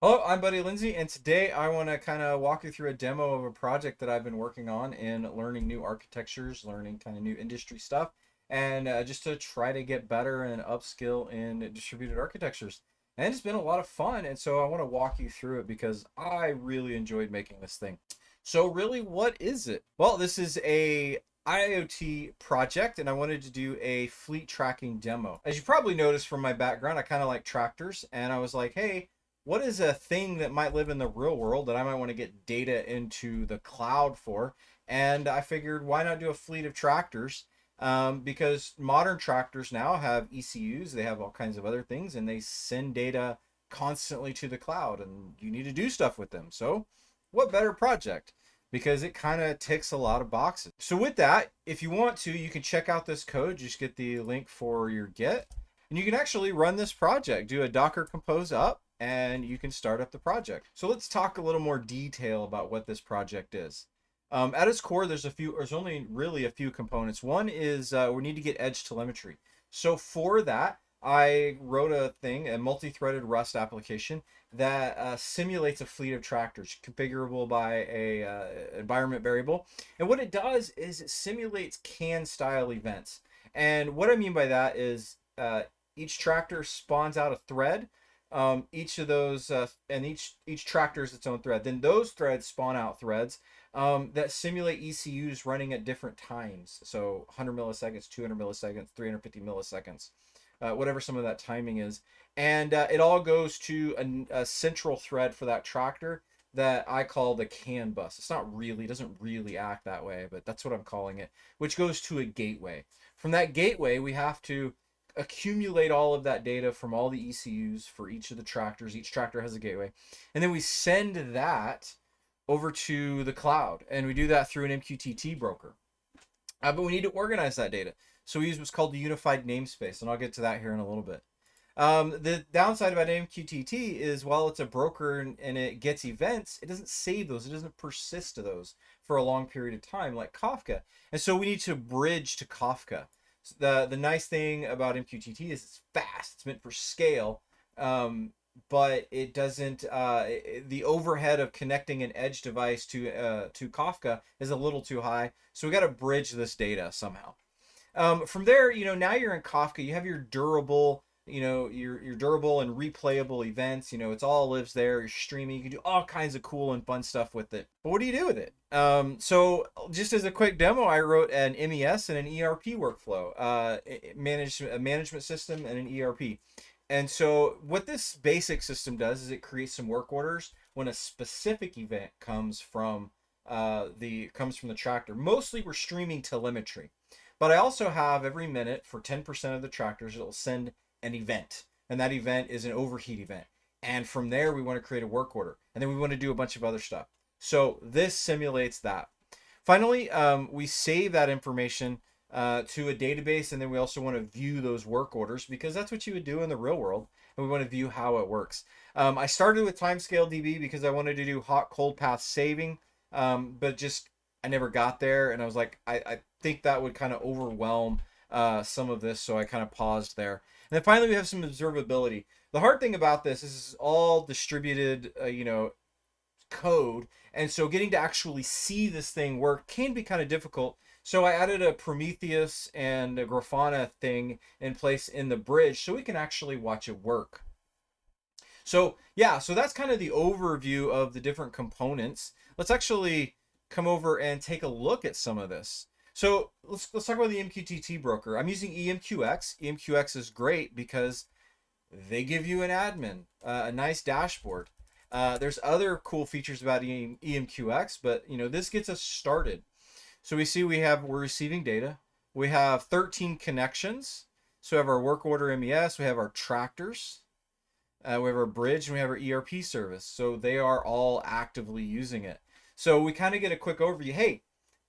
Hello, I'm Buddy Lindsay, and today I want to kind of walk you through a demo of a project that I've been working on in learning new architectures, learning kind of new industry stuff, and just to try to get better and upskill in distributed architectures. And it's been a lot of fun, and so I want to walk you through it because I really enjoyed making this thing. So really, what is it? Well, this is a IoT project, and I wanted to do a fleet tracking demo. As you probably noticed from my background, I kind of like tractors, and I was like, hey, what is a thing that might live in the real world that I might want to get data into the cloud for? And I figured, why not do a fleet of tractors? Because modern tractors now have ECUs, they have all kinds of other things, and they send data constantly to the cloud, and you need to do stuff with them. So, what better project? Because it kind of ticks a lot of boxes. So, with that, if you want to, you can check out this code. Just get the link for your Git, and you can actually run this project. Do a Docker compose up, and you can start up the project. So let's talk a little more detail about what this project is. At its core, there's only really a few components. One is we need to get edge telemetry. So for that, I wrote a multi-threaded Rust application that simulates a fleet of tractors, configurable by a environment variable. And what it does is it simulates CAN-style events. And what I mean by that is each tractor spawns out a thread. Each of those and each tractor is its own thread. Then those threads spawn out threads that simulate ECUs running at different times. So 100 milliseconds, 200 milliseconds, 350 milliseconds, whatever some of that timing is. And it all goes to a central thread for that tractor that I call the CAN bus. It doesn't really act that way, but that's what I'm calling it, which goes to a gateway. From that gateway, we have to accumulate all of that data from all the ECUs for each of the tractors. Each tractor has a gateway. And then we send that over to the cloud. And we do that through an MQTT broker. But we need to organize that data. So we use what's called the Unified Namespace. And I'll get to that here in a little bit. The downside about MQTT is while it's a broker and it gets events, it doesn't save those. It doesn't persist to those for a long period of time like Kafka. And so we need to bridge to Kafka. The nice thing about MQTT is it's fast. It's meant for scale, but it doesn't. The overhead of connecting an edge device to Kafka is a little too high. So we got to bridge this data somehow. From there, now you're in Kafka. You have your durable. Your durable and replayable events. It's all lives there. You're streaming. You can do all kinds of cool and fun stuff with it. But what do you do with it? So just as a quick demo, I wrote an MES and an ERP workflow, a management system and an ERP. And so what this basic system does is it creates some work orders when a specific event comes from the tractor. Mostly we're streaming telemetry. But I also have every minute for 10% of the tractors, it'll send an event, and that event is an overheat event. And from there, we want to create a work order, and then we want to do a bunch of other stuff. So this simulates that. Finally, we save that information to a database, and then we also want to view those work orders because that's what you would do in the real world, and we want to view how it works. I started with timescale DB because I wanted to do hot cold path saving, but just I never got there, and I was like, I think that would kind of overwhelm some of this, so I kind of paused there. And then finally, we have some observability. The hard thing about this is all distributed, code, and so getting to actually see this thing work can be kind of difficult. So I added a Prometheus and a Grafana thing in place in the bridge so we can actually watch it work. So yeah, so that's kind of the overview of the different components. Let's actually come over and take a look at some of this. So let's talk about the MQTT broker. I'm using EMQX. EMQX is great because they give you an admin, a nice dashboard. There's other cool features about EMQX, but this gets us started. So we see we're receiving data. We have 13 connections. So we have our work order MES, we have our tractors, we have our bridge, and we have our ERP service. So they are all actively using it. So we kind of get a quick overview. Hey,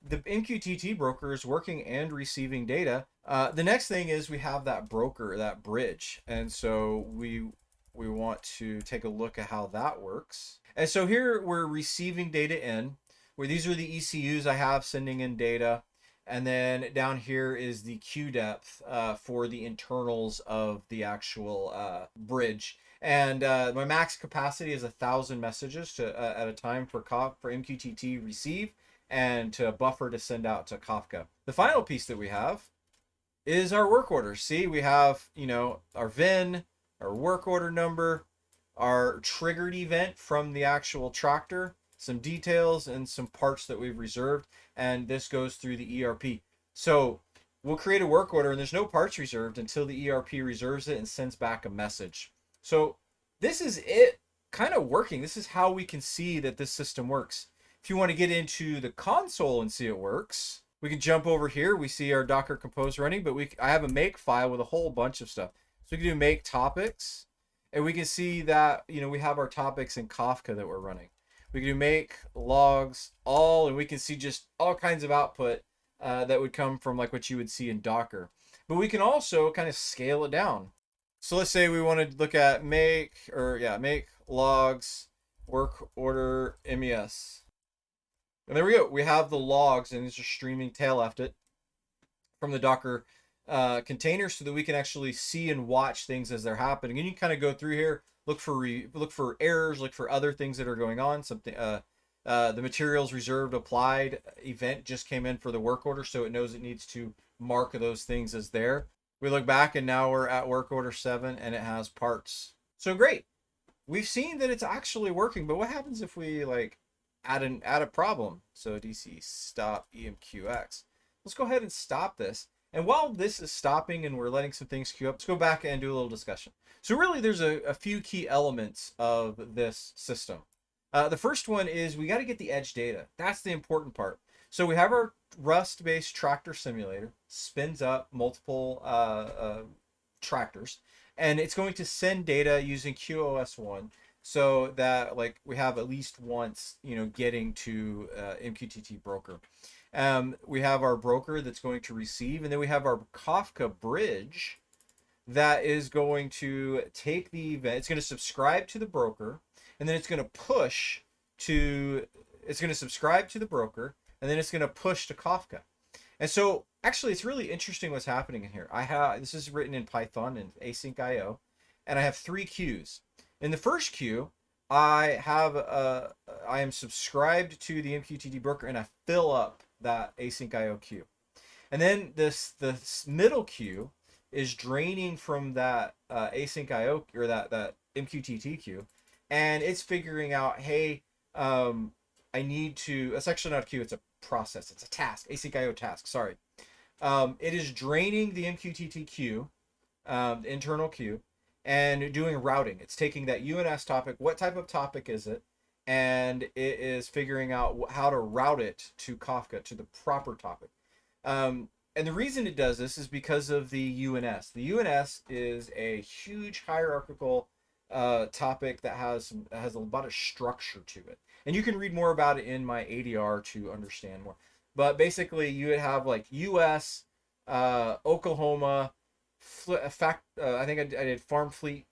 the MQTT broker is working and receiving data. The next thing is we have that broker, that bridge. And so we want to take a look at how that works. And so here we're receiving data in, where these are the ECUs I have sending in data. And then down here is the queue depth for the internals of the actual bridge. And my max capacity is 1,000 messages at a time for MQTT receive and to buffer to send out to Kafka. The final piece that we have is our work order. See, we have, our VIN, our work order number, our triggered event from the actual tractor, some details, and some parts that we've reserved. And this goes through the ERP. So we'll create a work order and there's no parts reserved until the ERP reserves it and sends back a message. So this is it kind of working. This is how we can see that this system works. If you want to get into the console and see it works, we can jump over here. We see our Docker Compose running, but I have a make file with a whole bunch of stuff. So we can do make topics, and we can see that, we have our topics in Kafka that we're running. We can do make logs all, and we can see just all kinds of output that would come from like what you would see in Docker. But we can also kind of scale it down. So let's say we want to look at make logs work order MES. And there we go. We have the logs, and it's just streaming tail left it from the Docker container so that we can actually see and watch things as they're happening. And you can kind of go through here, look for errors, look for other things that are going on. Something the materials reserved applied event just came in for the work order, so it knows it needs to mark those things as there. We look back and now we're at work order 7 and it has parts. So great. We've seen that it's actually working, but what happens if we add a problem? So DC stop EMQX. Let's go ahead and stop this. And while this is stopping and we're letting some things queue up, let's go back and do a little discussion. So really there's a few key elements of this system. The first one is we got to get the edge data. That's the important part. So we have our Rust-based tractor simulator, spins up multiple tractors, and it's going to send data using QoS1 so that we have at least once, getting to MQTT broker. We have our broker that's going to receive, and then we have our Kafka bridge that is going to take the event. It's going to subscribe to the broker, and then it's going to subscribe to the broker, and then it's going to push to Kafka. And so actually it's really interesting what's happening in here. This is written in Python and async IO, and I have 3 queues. In the first queue, I am subscribed to the MQTT broker, and I fill up that async IO queue. And then the middle queue is draining from that async IO or that MQTT queue, and it's figuring out, hey, I need to. It's actually not a queue; it's a process. It's a task, async IO task. Sorry. It is draining the MQTT queue, the internal queue, and doing routing. It's taking that UNS topic. What type of topic is it? And it is figuring out how to route it to Kafka, to the proper topic. And the reason it does this is because of the UNS. The UNS is a huge hierarchical topic that has a lot of structure to it. And you can read more about it in my ADR to understand more. But basically, you would have US, Oklahoma, I think I did farm fleet,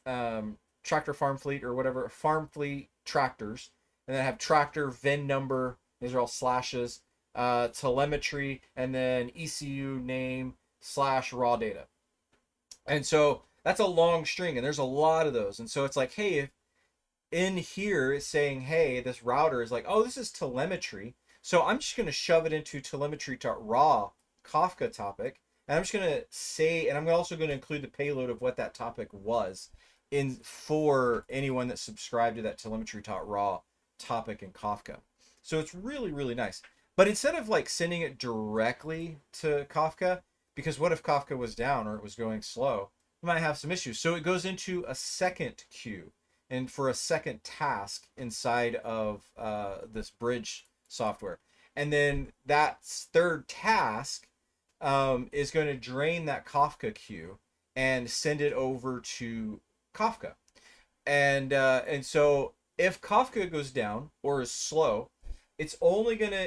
tractor farm fleet or whatever, farm fleet tractors. And then I have tractor, VIN number, these are all slashes, telemetry, and then ECU name / raw data. And so that's a long string, and there's a lot of those. And so it's like, hey, if in here it's saying, hey, this router is like, oh, this is telemetry. So I'm just going to shove it into telemetry.raw Kafka topic. And I'm just going to say, and I'm also going to include the payload of what that topic was for anyone that subscribed to that telemetry.raw topic in Kafka. So it's really, really nice. But instead of sending it directly to Kafka, because what if Kafka was down or it was going slow, we might have some issues. So it goes into a second queue and for a second task inside of this bridge software. And then that third task is going to drain that Kafka queue and send it over to Kafka. And so if Kafka goes down or is slow, it's only gonna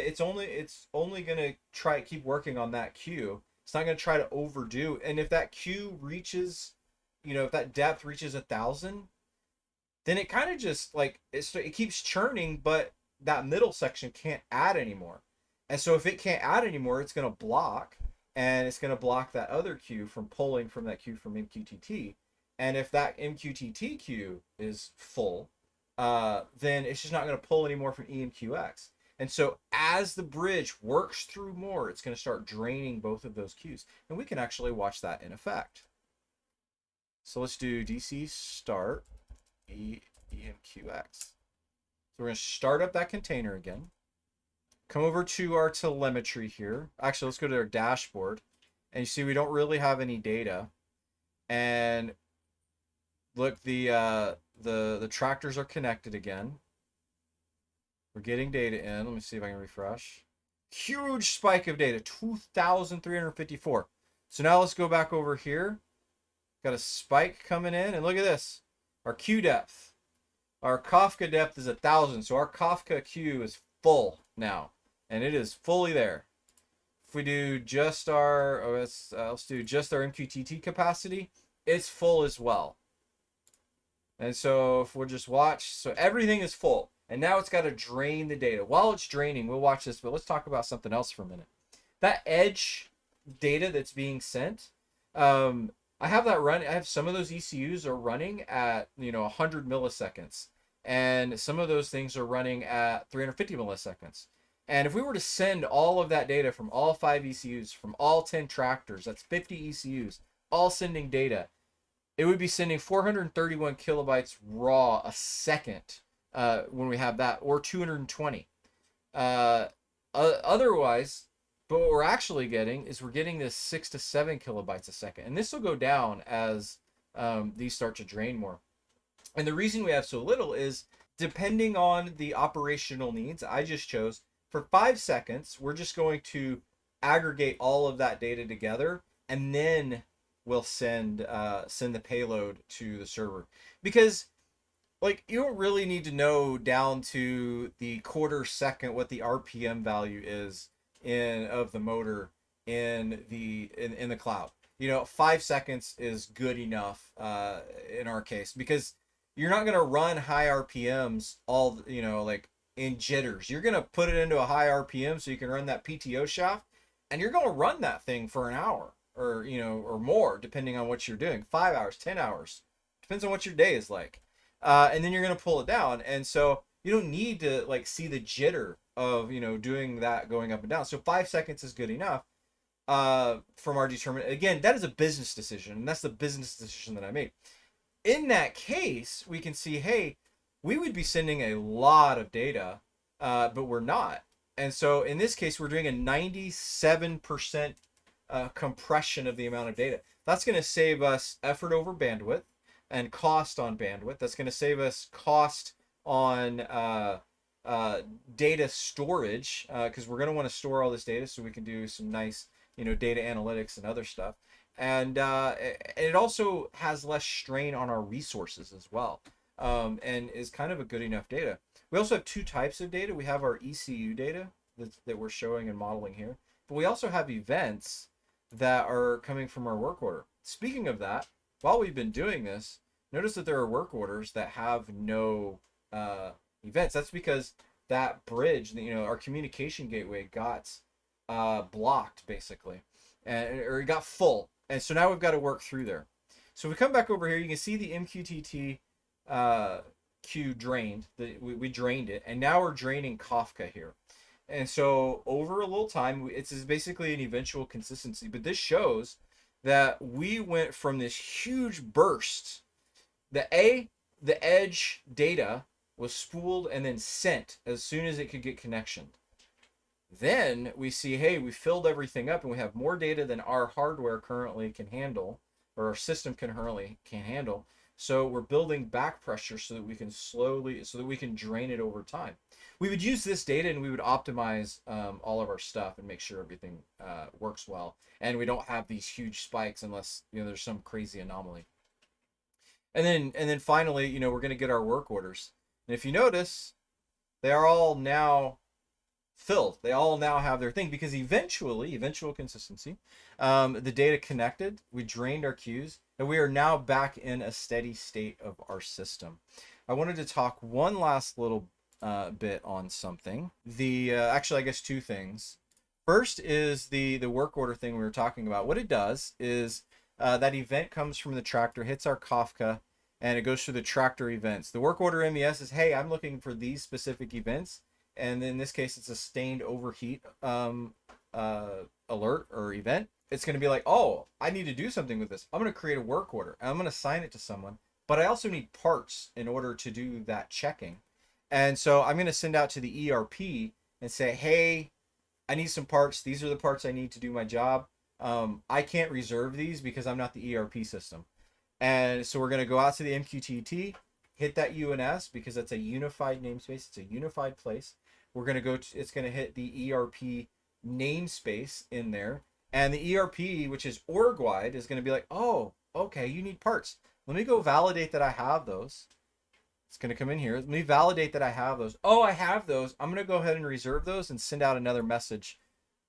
keep working on that queue. It's not gonna try to overdo. And if that queue reaches, if that depth reaches 1,000, then it kind of just it keeps churning, but that middle section can't add anymore. And so if it can't add anymore, it's gonna block, and it's gonna block that other queue from pulling from that queue from MQTT. And if that MQTT queue is full, then it's just not going to pull anymore from EMQX. And so as the bridge works through more, it's going to start draining both of those queues. And we can actually watch that in effect. So let's do DC start EMQX. So we're going to start up that container again. Come over to our telemetry here. Actually, let's go to our dashboard. And you see we don't really have any data. And look, the tractors are connected again. We're getting data in. Let me see if I can refresh. Huge spike of data, 2,354. So now let's go back over here. Got a spike coming in, and look at this. Our queue depth. Our Kafka depth is 1,000, so our Kafka queue is full now, and it is fully there. If we do just our, let's do just our MQTT capacity, it's full as well. And so if we'll just watch, so everything is full. And now it's got to drain the data. While it's draining, we'll watch this, but let's talk about something else for a minute. That edge data that's being sent, I have that run. I have some of those ECUs are running at 100 milliseconds, and some of those things are running at 350 milliseconds. And if we were to send all of that data from all 5 ECUs, from all 10 tractors, that's 50 ECUs, all sending data, it would be sending 431 kilobytes raw a second when we have that, or 220. Otherwise, but what we're actually getting is we're getting this 6 to 7 kilobytes a second. And this will go down as these start to drain more. And the reason we have so little is depending on the operational needs. I just chose for 5 seconds, we're just going to aggregate all of that data together, and then we'll send the payload to the server. Because like you don't really need to know down to the quarter second what the RPM value is of the motor in the cloud. 5 seconds is good enough in our case, because you're not going to run high RPMs all like in jitters. You're going to put it into a high RPM so you can run that PTO shaft, and you're going to run that thing for an hour or or more, depending on what you're doing. 5 hours, 10 hours, depends on what your day is like. And then you're going to pull it down. And so you don't need to like see the jitter of, doing that going up and down. So 5 seconds is good enough from our determinant. Again, that is a business decision. And that's the business decision that I made. In that case, we can see, hey, we would be sending a lot of data, but we're not. And so in this case, we're doing a 97% compression of the amount of data. That's going to save us effort over bandwidth and cost on bandwidth. That's going to save us cost on data storage, because we're going to want to store all this data so we can do some nice data analytics and other stuff. And it also has less strain on our resources as well, and is kind of a good enough data. We also have 2 types of data. We have our ECU data that we're showing and modeling here, but we also have events that are coming from our work order. Speaking of that, while we've been doing this, notice that there are work orders that have no events. That's because that bridge, our communication gateway got blocked basically, or it got full. And so now we've got to work through there. So if we come back over here, you can see the MQTT queue drained. We drained it, and now we're draining Kafka here. And so over a little time, it's basically an eventual consistency. But this shows that we went from this huge burst. The edge data was spooled and then sent as soon as it could get connection. Then we see, hey, we filled everything up and we have more data than our hardware currently can handle, or our system can handle. So we're building backpressure so that we can drain it over time. We would use this data and we would optimize all of our stuff and make sure everything works well, and we don't have these huge spikes unless there's some crazy anomaly. And then finally, we're going to get our work orders, and if you notice, they are all now filled. They all now have their thing, because eventual consistency, the data connected, we drained our queues, and we are now back in a steady state of our system. I wanted to talk one last little bit on something. Actually, I guess 2 things. First is the work order thing we were talking about. What it does is That event comes from the tractor, hits our Kafka, and it goes through the tractor events. The work order MES is, hey, I'm looking for these specific events. And in this case, it's a stained overheat alert or event. It's going to be like, oh, I need to do something with this. I'm going to create a work order. And I'm going to assign it to someone. But I also need parts in order to do that checking. And so I'm going to send out to the ERP and say, hey, I need some parts. These are the parts I need to do my job. I can't reserve these because I'm not the ERP system. And so we're going to go out to the MQTT, hit that UNS because that's a unified namespace. It's a unified place. We're going to go to, it's going to hit the ERP namespace in there. And the ERP, which is org wide, is going to be like, oh, okay, you need parts. Let me go validate that I have those. It's going to come in here. Let me validate that I have those. Oh, I have those. I'm going to go ahead and reserve those and send out another message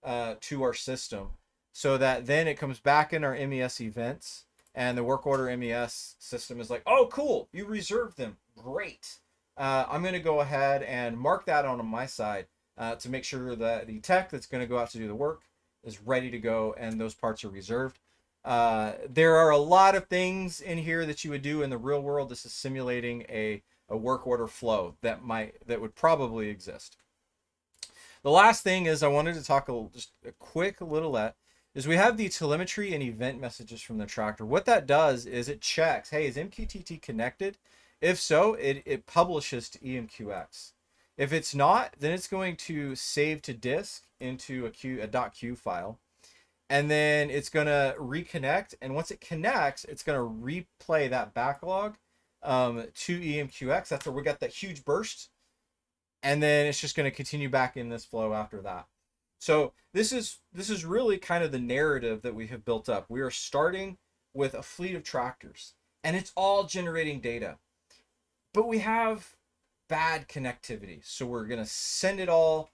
to our system so that then it comes back in our MES events and the work order MES system is like, oh, cool. You reserved them. Great. I'm going to go ahead and mark that on my side to make sure that the tech that's going to go out to do the work is ready to go and those parts are reserved. There are a lot of things in here that you would do in the real world. This is simulating a work order flow that would probably exist. The last thing is I wanted to talk just a quick little is we have the telemetry and event messages from the tractor. What that does is it checks, hey, is MQTT connected? If so, it publishes to EMQX. If it's not, then it's going to save to disk into a .q file. And then it's going to reconnect. And once it connects, it's going to replay that backlog to EMQX. That's where we got that huge burst. And then it's just going to continue back in this flow after that. So this is really kind of the narrative that we have built up. We are starting with a fleet of tractors, and it's all generating data. But we have bad connectivity. So we're going to send it all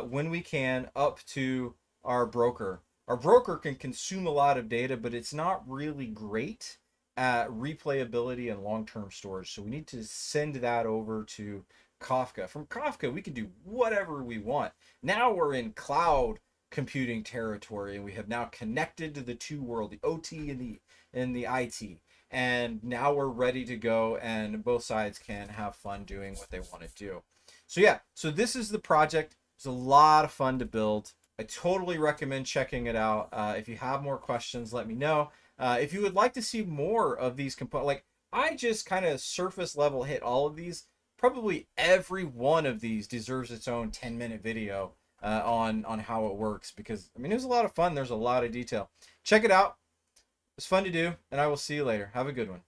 when we can up to our broker. Our broker can consume a lot of data, but it's not really great at replayability and long-term storage. So we need to send that over to Kafka. From Kafka, we can do whatever we want. Now we're in cloud computing territory, and we have now connected to the two world, the OT and the IT. And now we're ready to go, and both sides can have fun doing what they want to do. So yeah, so this is the project. It's a lot of fun to build. I totally recommend checking it out. If you have more questions, let me know. If you would like to see more of these components, like I just kind of surface level hit all of these. Probably every one of these deserves its own 10-minute video on how it works, because I mean, it was a lot of fun. There's a lot of detail. Check it out. It's fun to do, and I will see you later. Have a good one.